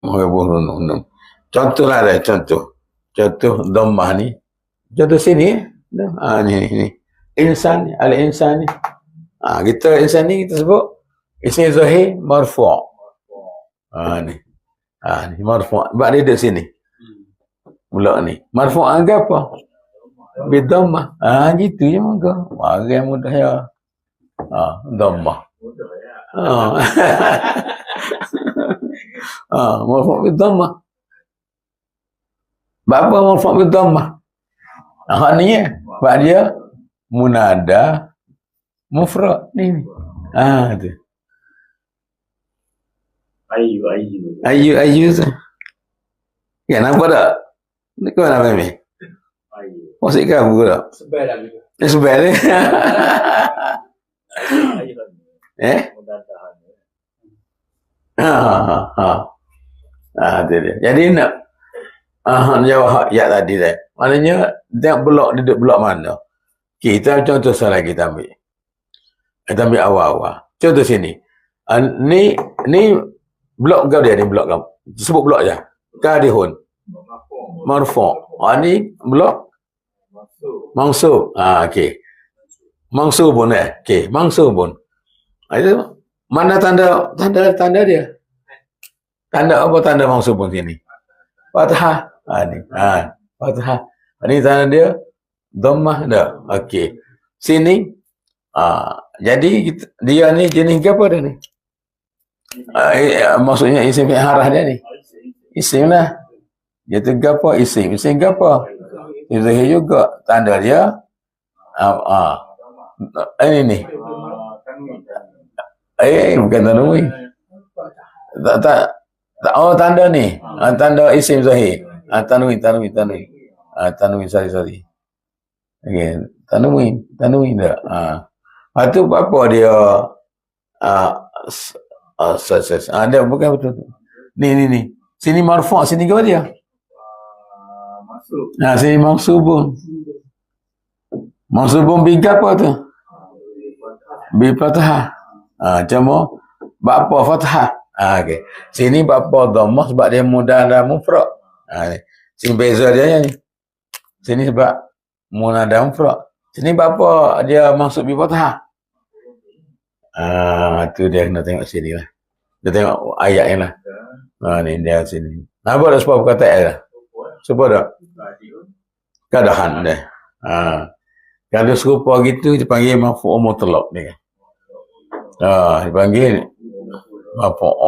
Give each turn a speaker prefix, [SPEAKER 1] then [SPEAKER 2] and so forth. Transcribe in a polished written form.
[SPEAKER 1] Mengubah. Contohlah ada contoh. Contoh dhammah ni. Contoh sini. Ni. Insan, al-insan ni. Kita insan ni kita sebut isim zahir marfu'. Ni. Ni marfu'. Sebab dia duduk sini. Pula ni. Marfu' agak apa? Bidhammah. Gitu je muka. Orang mudah ya. Dhammah. Marfu' bidhammah. Apa marfu' bidhammah? Ni ya. Sebab dia munada mufrad ni. Tu. Ayu tu. Ya, nampak tak? Ni kau nak faham ni? Masih kamu tak?
[SPEAKER 2] Sebel lah gitu.
[SPEAKER 1] Sebel ni. Tu dia. Jadi nak jawab ya tadi dah. Maknanya tengok blok dia duduk blok mana. Kita contoh salah kita ambil. Kita ambil awal-awal. Contoh sini. Ni blok kau dia ni blok kau. Sebut blok je. Kadihun. Marfu'. Ni blok mansub. Okey. Mansubun okey, mansubun. Itu mana tanda dia? Tanda apa tanda mansubun sini? Fathah. Ni. Fathah. Ini tanda dia dhammah dah. Okey. Sini jadi dia ni jenis apa dia ni? Maksudnya isim i'rah dia ni. Isim lah. Dia tu apa isim? Isim apa? Zahir juga tanda dia ini ni. Bukan tanwin. Tak. Tanda ni. Tanda isim zahir. Tanwin. Tanwin sorry. Okey, tanwin dah. Lepas tu apa dia ada bukan betul. Ni. Sini marfu', sini apa dia? Sini mansubun. Mansubun bi apa tu? Bi fathah. Cuma apa fathah? Okey. Sini apa dhammah sebab dia munada mufrad. Sini beza dia ni. Sini sebab munada mufrad. Sini apa dia maksud bi fathah? Tu dia kena tengok sini lah. Dia tengok ayat ni lah. Ni dia sini. Nampak dah sebab perkataan lah. Sebab tak? Keadaan dia. Kalau serupa gitu dipanggil marfu' mutlaq dia. Dipanggil marfu'